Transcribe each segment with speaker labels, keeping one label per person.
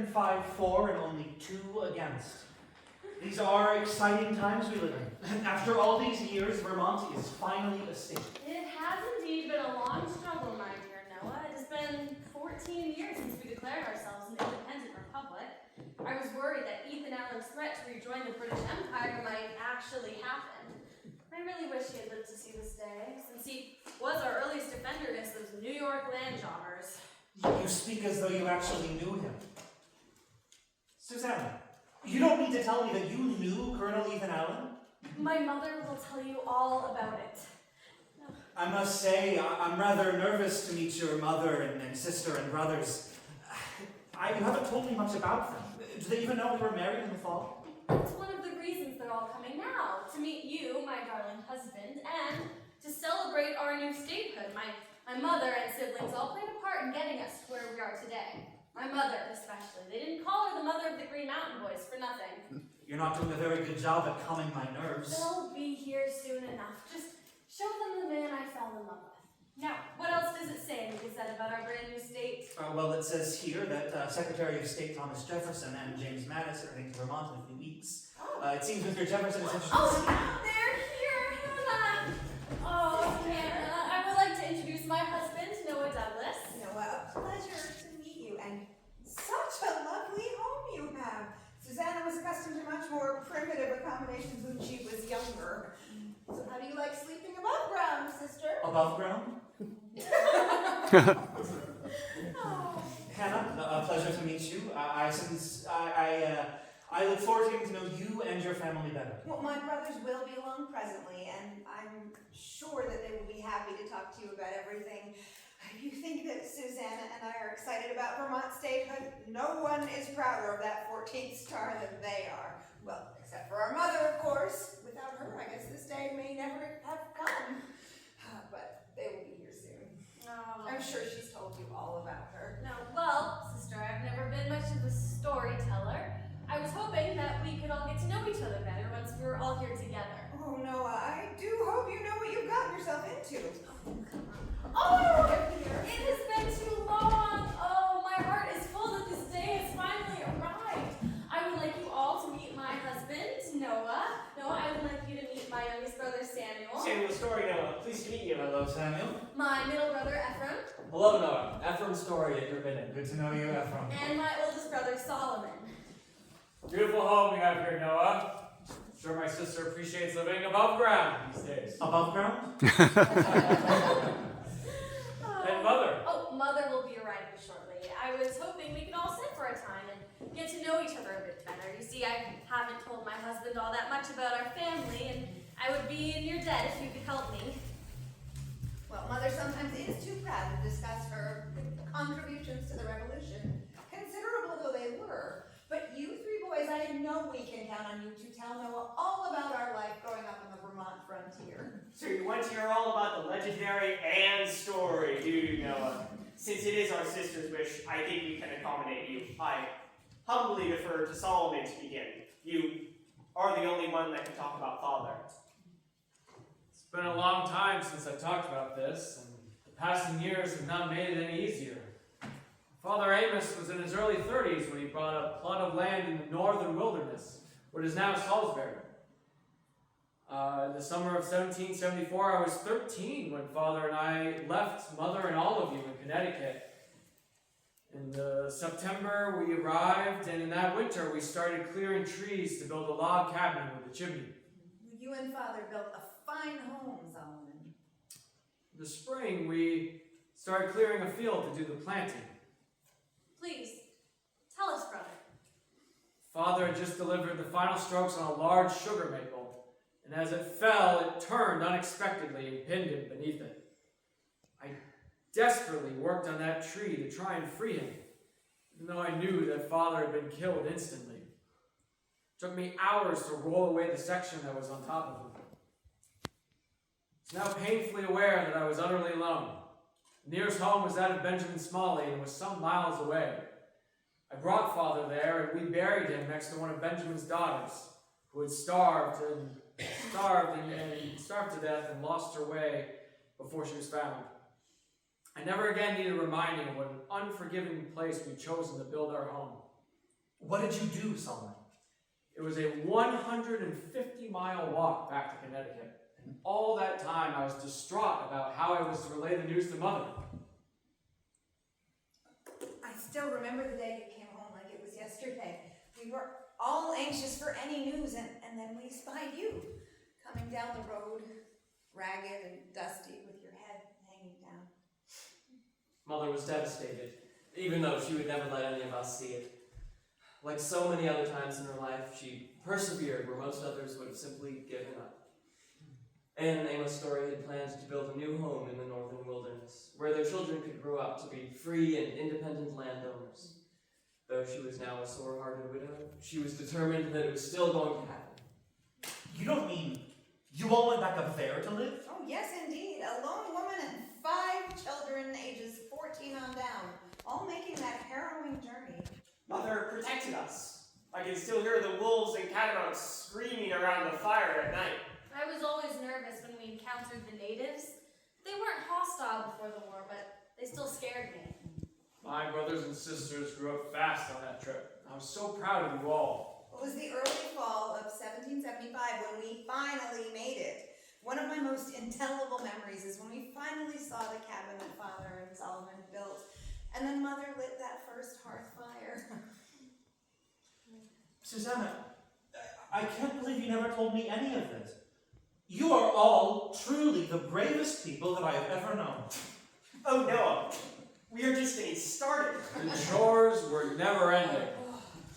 Speaker 1: 5 for and only 2 against. These are exciting times we live in. After all these years, Vermont is finally a state.
Speaker 2: It has indeed been a long struggle, my dear Noah. It has been 14 years since we declared ourselves an independent republic. I was worried that Ethan Allen's threat to rejoin the British Empire might actually happen. I really wish he had lived to see this day, since he was our earliest defender against those New York land jobbers.
Speaker 1: You speak as though you actually knew him. Susanna, you don't need to tell me that you knew Colonel Ethan Allen?
Speaker 2: My mother will tell you all about it.
Speaker 1: I must say, I'm rather nervous to meet your mother and sister and brothers. You haven't told me much about them. Do they even know we were married in the fall?
Speaker 2: It's one of the reasons they're all coming now, to meet you, my darling husband, and to celebrate our new statehood. My mother and siblings all played a part in getting us to where we are today. My mother, especially. They didn't call her the mother of the Green Mountain Boys for nothing.
Speaker 1: You're not doing a very good job at calming my nerves.
Speaker 2: They'll be here soon enough. Just show them the man I fell in love with. Now, what else does it say in the Gazette about our brand new state?
Speaker 1: Well, it says here that Secretary of State Thomas Jefferson and James Madison are heading to Vermont in a few weeks. It seems Mr. Jefferson is interested.
Speaker 2: Oh, they're here, Hannah! Oh, Hannah, I would like to introduce my husband, Noah Douglas.
Speaker 3: Noah, a pleasure to meet you, and such a lovely home you have. Susanna was accustomed to much more primitive accommodations when she was younger. So how do you like sleeping above ground, sister?
Speaker 1: Above ground?
Speaker 3: Oh.
Speaker 1: Hannah, a pleasure to meet you. I look forward to getting to know you and your family better.
Speaker 3: Well, my brothers will be along presently, and I'm sure that they will be happy to talk to you about everything. If you think that Susanna and I are excited about Vermont statehood, no one is prouder of that 14th star than they are. Well, except for our mother, of course. Without her, I guess this day may never have come. But they will be here soon.
Speaker 2: Oh.
Speaker 3: I'm sure she's told you all about her.
Speaker 2: No, well, sister, I've never been much of a storyteller. I was hoping that we could all get to know each other better once we were all here together.
Speaker 3: Oh, Noah, I do hope you know what you've gotten yourself into.
Speaker 2: Oh, it has been too long. Oh, my heart is full that this day has finally arrived. I would like you all to meet my husband, Noah. Noah, I would like you to meet my youngest brother, Samuel.
Speaker 4: Samuel Story, Noah. Pleased to meet you.
Speaker 1: Hello, Samuel.
Speaker 2: My middle brother, Ephraim.
Speaker 4: Hello, Noah. Ephraim Story at your bidding.
Speaker 1: Good to know you, Ephraim.
Speaker 2: And my oldest brother, Solomon.
Speaker 4: Beautiful home you have here, Noah. I'm sure my sister appreciates living above ground these days.
Speaker 1: Above ground?
Speaker 4: And mother.
Speaker 2: Oh, mother will be arriving shortly. I was hoping we could all sit for a time and get to know each other a bit better. You see, I haven't told my husband all that much about our family, and I would be in your debt if you could help me.
Speaker 3: Well, Mother sometimes is too proud to discuss her contributions to the revolution, considerable though they were. But you three boys, I know we can count on you to tell Noah all about our life growing up on the Vermont frontier.
Speaker 4: So you want to hear all about the legendary Anne Story, do you, Noah? Since it is our sister's wish, I think we can accommodate you. I humbly defer to Solomon to begin. You are the only one that can talk about father.
Speaker 5: It's been a long time since I've talked about this, and the passing years have not made it any easier. Father Amos was in his early 30s when he bought a plot of land in the northern wilderness, what is now Salisbury. In the summer of 1774, I was 13 when Father and I left Mother and all of you in Connecticut. In September, we arrived, and in that winter, we started clearing trees to build a log cabin with a chimney.
Speaker 3: You and Father built a fine home, Solomon.
Speaker 5: In the spring, we started clearing a field to do the planting.
Speaker 2: Please, tell us, brother.
Speaker 5: Father had just delivered the final strokes on a large sugar maple, and as it fell, it turned unexpectedly and pinned him beneath it. I desperately worked on that tree to try and free him, even though I knew that Father had been killed instantly. It took me hours to roll away the section that was on top of him. I was now painfully aware that I was utterly alone. The nearest home was that of Benjamin Smalley and was some miles away. I brought Father there, and we buried him next to one of Benjamin's daughters, who had starved to death and lost her way before she was found. I never again needed reminding of what an unforgiving place we'd chosen to build our home.
Speaker 1: What did you do, Solomon?
Speaker 5: It was a 150-mile walk back to Connecticut, and all that time I was distraught about how I was to relay the news to Mother.
Speaker 3: I still remember the day you came home like it was yesterday. We were all anxious for any news, and then we spied you, coming down the road, ragged and dusty, with your head hanging down.
Speaker 6: Mother was devastated, even though she would never let any of us see it. Like so many other times in her life, she persevered where most others would have simply given up. Anne and Amos Story had planned to build a new home in the northern wilderness, where their children could grow up to be free and independent landowners. Though she was now a sore-hearted widow, she was determined that it was still going to happen.
Speaker 1: You don't mean you all went back up there to live?
Speaker 3: Oh, yes, indeed. A lone woman and 5 children, ages 14 on down, all making that harrowing journey.
Speaker 4: Mother protected us. I can still hear the wolves and catamounts screaming around the fire at night.
Speaker 2: I was always nervous when we encountered the natives. They weren't hostile before the war, but they still scared me.
Speaker 5: My brothers and sisters grew up fast on that trip. I was so proud of you all.
Speaker 3: It was the early fall of 1775 when we finally made it. One of my most indelible memories is when we finally saw the cabin that Father and Solomon built, and then Mother lit that first hearth fire.
Speaker 1: Susanna, I can't believe you never told me any of this. You are all truly the bravest people that I have ever known.
Speaker 4: Oh, Noah, we are just getting started.
Speaker 5: The chores were never ending.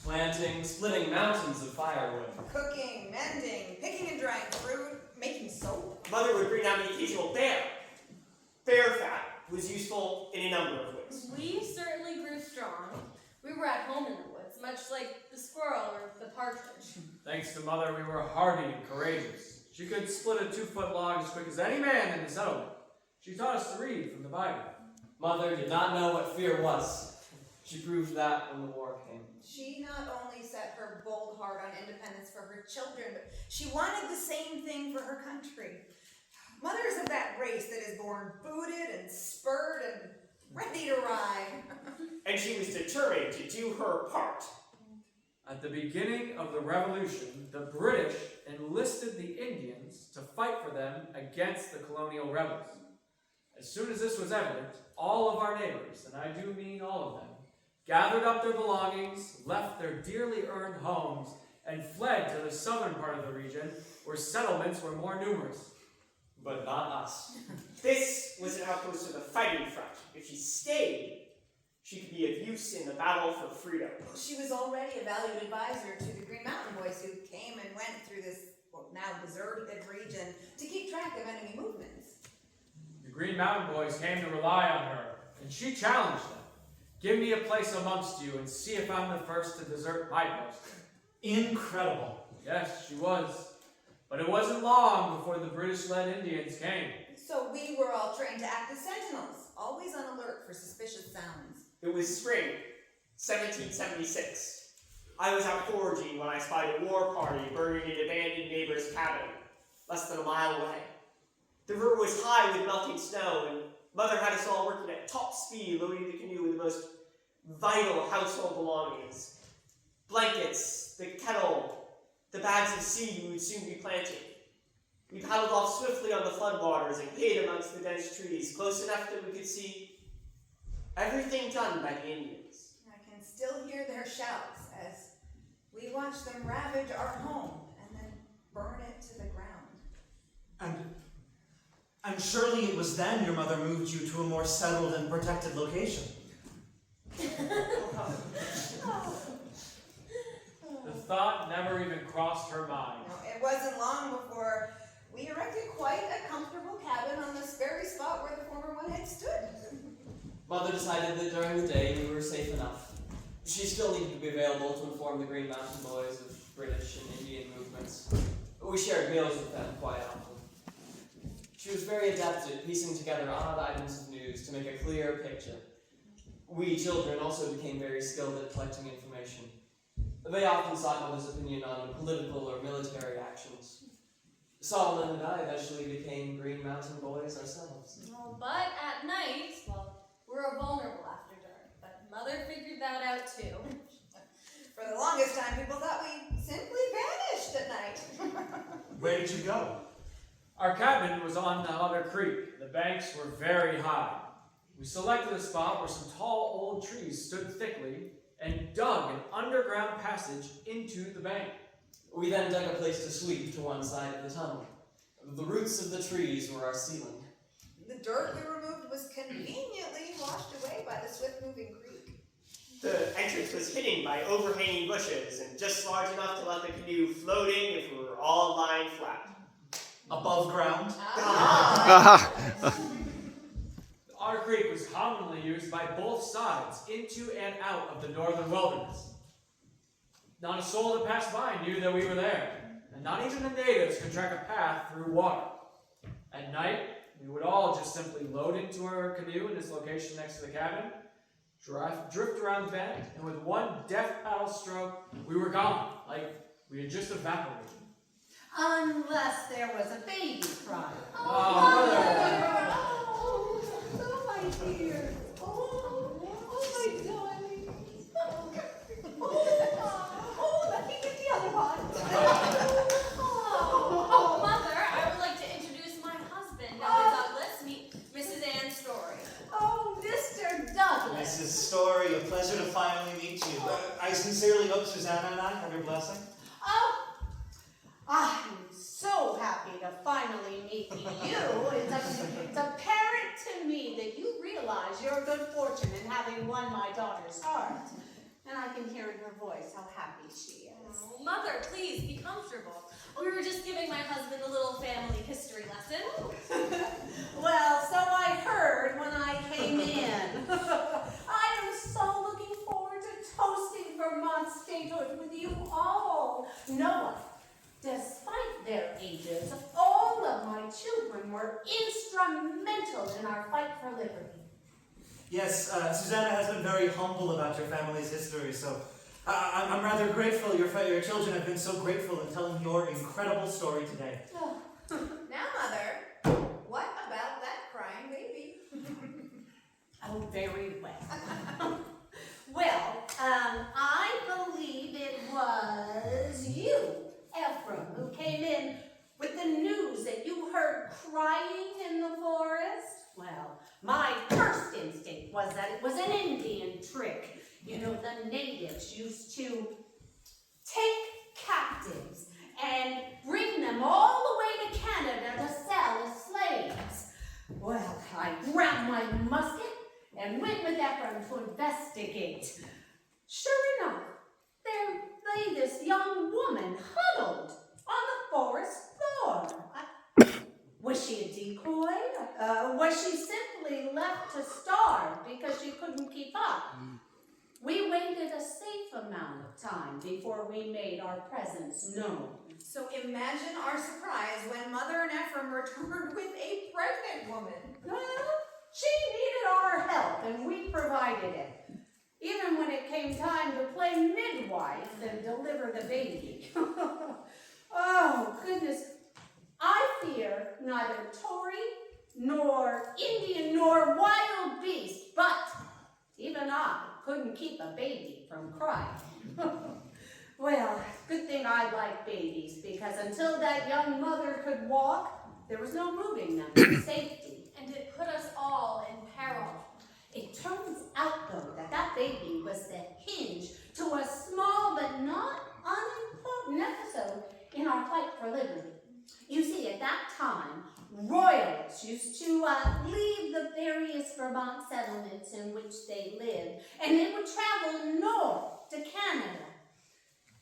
Speaker 6: Planting, splitting mountains of firewood.
Speaker 3: Cooking, mending, picking and drying fruit, making soap.
Speaker 4: Mother would bring out the occasional bear. Bear fat was useful in a number of ways.
Speaker 2: We certainly grew strong. We were at home in the woods, much like the squirrel or the partridge.
Speaker 5: Thanks to Mother, we were hardy and courageous. She could split a 2-foot log as quick as any man in the settlement. She taught us to read from the Bible.
Speaker 6: Mother did not know what fear was. She proved that when the war came.
Speaker 3: She not only set her bold heart on independence for her children, but she wanted the same thing for her country. Mother is of that race that is born booted and spurred and ready to ride.
Speaker 4: And she was determined to do her part.
Speaker 5: At the beginning of the Revolution, the British enlisted the Indians to fight for them against the colonial rebels. As soon as this was evident, all of our neighbors, and I do mean all of them, gathered up their belongings, left their dearly earned homes, and fled to the southern part of the region, where settlements were more numerous.
Speaker 6: But not us.
Speaker 4: This was an outpost of the fighting front. If she stayed, she could be of use in the battle for freedom.
Speaker 3: She was already a valued advisor to the Green Mountain Boys who came and went through this, now deserted region to keep track of enemy movements.
Speaker 5: The Green Mountain Boys came to rely on her, and she challenged them. Give me a place amongst you and see if I'm the first to desert my post.
Speaker 1: Incredible.
Speaker 5: Yes, she was. But it wasn't long before the British-led Indians came.
Speaker 3: So we were all trained to act as sentinels, always on alert for suspicious sounds.
Speaker 4: It was spring, 1776. I was out foraging when I spied a war party burning an abandoned neighbor's cabin, less than a mile away. The river was high with melting snow, and Mother had us all working at top speed, loading the canoe with the most vital household belongings. Blankets, the kettle, the bags of seed we would soon be planting. We paddled off swiftly on the floodwaters and hid amongst the dense trees, close enough that we could see everything done by the Indians.
Speaker 3: I can still hear their shouts as we watched them ravage our home and then burn it to the ground.
Speaker 1: And surely it was then your mother moved you to a more settled and protected location.
Speaker 5: The thought never even crossed her mind.
Speaker 3: No, it wasn't long before we erected quite a comfortable cabin on this very spot where the former one had stood.
Speaker 6: Mother decided that during the day we were safe enough. She still needed to be available to inform the Green Mountain Boys of British and Indian movements. We shared meals with them quite often. She was very adept at piecing together odd items of news to make a clear picture. We children also became very skilled at collecting information. They often sought Mother's opinion on political or military actions. Solomon and I eventually became Green Mountain Boys ourselves.
Speaker 2: Well, but at night, well, we're vulnerable after dark. But Mother figured that out too.
Speaker 3: For the longest time, people thought we simply vanished at night.
Speaker 1: Where did you go?
Speaker 5: Our cabin was on the other creek. The banks were very high. We selected a spot where some tall old trees stood thickly and dug an underground passage into the bank.
Speaker 6: We then dug a place to sleep to one side of the tunnel. The roots of the trees were our ceiling.
Speaker 3: The dirt we removed was conveniently washed away by the swift-moving creek.
Speaker 4: The entrance was hidden by overhanging bushes and just large enough to let the canoe float in if we were all lying flat.
Speaker 1: Above ground?
Speaker 5: Our creek was commonly used by both sides into and out of the northern wilderness. Not a soul that passed by knew that we were there, and not even the natives could track a path through water. At night, we would all just simply load into our canoe in its location next to the cabin, drift around the bend, and with one deft paddle stroke, we were gone, like we had just evaporated.
Speaker 7: Unless there was a baby crying.
Speaker 5: Oh,
Speaker 7: my dear. Oh, my darling. Let me get the other one.
Speaker 2: Oh, Mother, I would like to introduce my husband, Dr. Douglas. Meet Mrs. Ann Story.
Speaker 7: Oh, Mr. Douglas.
Speaker 1: Mrs. Story, a pleasure to finally meet you. I sincerely hope Susanna and I have your blessing.
Speaker 7: Oh, I'm so happy to finally meet you. It's apparent to me that you realize your good fortune in having won my daughter's heart. And I can hear in her voice how happy she is.
Speaker 2: Oh, Mother, please be comfortable. We were just giving my husband a little family history lesson.
Speaker 7: Well, so I heard when I came in. I am so looking forward to toasting Vermont statehood with you all. Noah, despite their ages, all of my children were instrumental in our fight for liberty.
Speaker 1: Yes, Susanna has been very humble about your family's history, so I'm rather grateful your children have been so grateful in telling your incredible story today.
Speaker 3: Now, Mother, what about that crying baby?
Speaker 7: Oh, very well. Well, I believe it was you, Ephraim, who came in with the news that you heard crying in the forest. Well, my first instinct was that it was an Indian trick. You know, the natives used to take captives and bring them all the way to Canada to sell as slaves. Well, I grabbed my musket and went with Ephraim to investigate. Sure enough, there lay this young woman huddled on the forest floor. Was she a decoy? Was she simply left to starve because she couldn't keep up? We waited a safe amount of time before we made our presence known.
Speaker 3: So imagine our surprise when Mother and Ephraim returned with a pregnant woman.
Speaker 7: Well, she needed our help, and we provided it. Even when it came time to play midwife and deliver the baby. Oh, goodness. I fear neither Tory, nor Indian, nor wild beast, but even I couldn't keep a baby from crying. Well, good thing I like babies, because until that young mother could walk, there was no moving them to safety.
Speaker 2: And it put us all in peril.
Speaker 7: It turns out, though, that that baby was the hinge to a small but not unimportant episode in our fight for liberty. You see, at that time, royals used to leave the various Vermont settlements in which they lived, and they would travel north to Canada.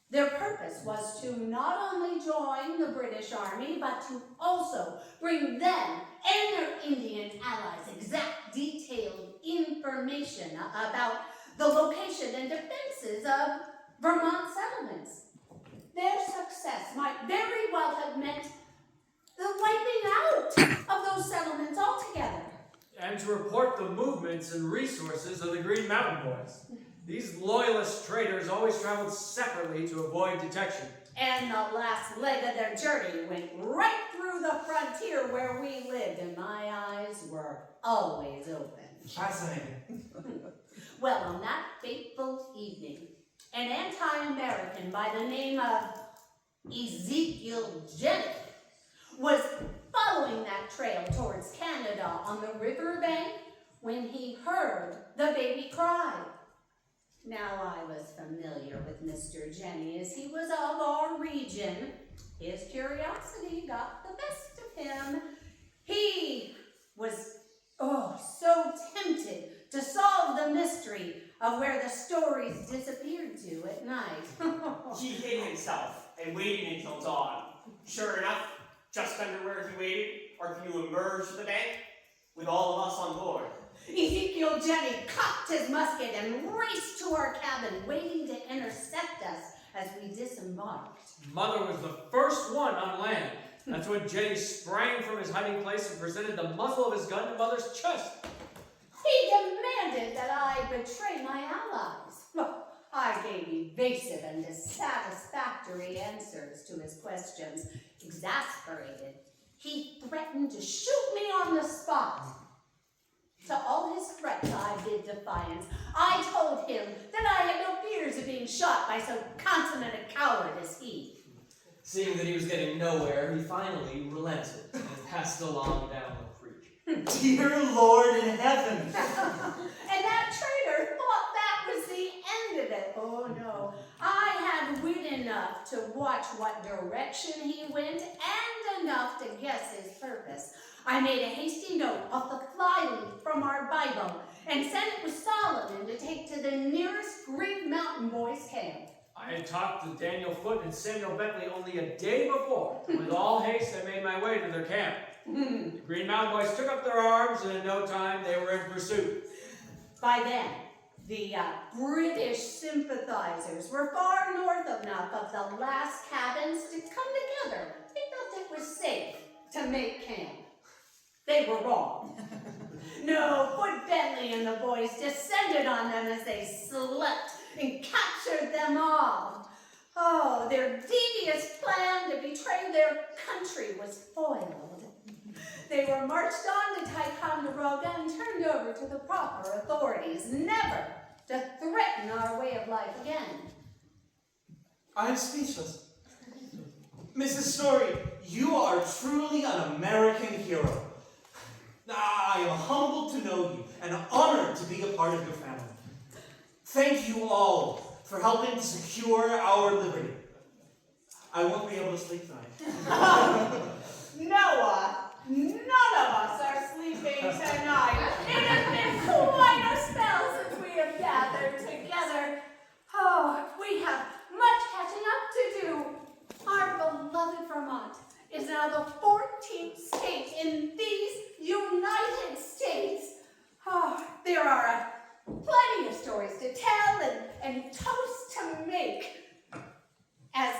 Speaker 7: Their purpose was to not only join the British Army, but to also bring them and their Indian allies exact detailed information about the location and defenses of Vermont settlements. Their success might very well have meant the wiping out of those settlements altogether.
Speaker 5: And to report the movements and resources of the Green Mountain Boys. These loyalist traders always traveled separately to avoid detection.
Speaker 7: And the last leg of their journey went right through the frontier where we lived, and my eyes were always open.
Speaker 1: Fascinating.
Speaker 7: Well, on that fateful evening, an anti-American by the name of Ezekiel Jenny was following that trail towards Canada on the riverbank when he heard the baby cry. Now, I was familiar with Mr. Jenny as he was of our region. His curiosity got the best of him. He was, so tempted to solve the mystery of where the stories disappeared to at night.
Speaker 4: He hid himself and waited until dawn. Sure enough, just under where he waited, our canoe emerged from the bank with all of us on board.
Speaker 7: Ezekiel Jenny cocked his musket and raced to our cabin, waiting to intercept us as we disembarked.
Speaker 5: Mother was the first one on land. That's when Jenny sprang from his hiding place and presented the muzzle of his gun to Mother's chest.
Speaker 7: He demanded that I betray my allies. Well, I gave evasive and dissatisfactory answers to his questions. Exasperated, he threatened to shoot me on the spot. To all his threats, I bid defiance. I told him that I had no fears of being shot by so consummate a coward as he.
Speaker 6: Seeing that he was getting nowhere, he finally relented and passed along down the creek.
Speaker 1: Dear Lord in heaven!
Speaker 7: And that traitor thought that was the end of it. Oh no, I had wit enough to watch what direction he went and enough to guess his purpose. I made a hasty note of the flyleaf from our Bible and sent it with Solomon to take to the nearest Green Mountain Boys camp.
Speaker 5: I had talked to Daniel Foote and Samuel Bentley only a day before. With all haste, I made my way to their camp. The Green Mountain Boys took up their arms, and in no time they were in pursuit.
Speaker 7: By then, the British sympathizers were far north enough of the last cabins to come together. They felt it was safe to make camp. They were wrong. No, Foote Bentley and the boys descended on them as they slept and captured them all. Oh, their devious plan to betray their country was foiled. They were marched on to Ticonderoga and turned over to the proper authorities, never to threaten our way of life again.
Speaker 1: I am speechless. Mrs. Story, you are truly an American hero. I am humbled to know you and honored to be a part of your family. Thank you all for helping to secure our liberty. I won't be able to sleep tonight.
Speaker 7: Noah, none of us are sleeping tonight. It has been quite a spell since we have gathered together. Oh, we have much catching up to do. Our beloved Vermont is now the 14th state in these United States. Oh, there are plenty of stories to tell and toasts to make as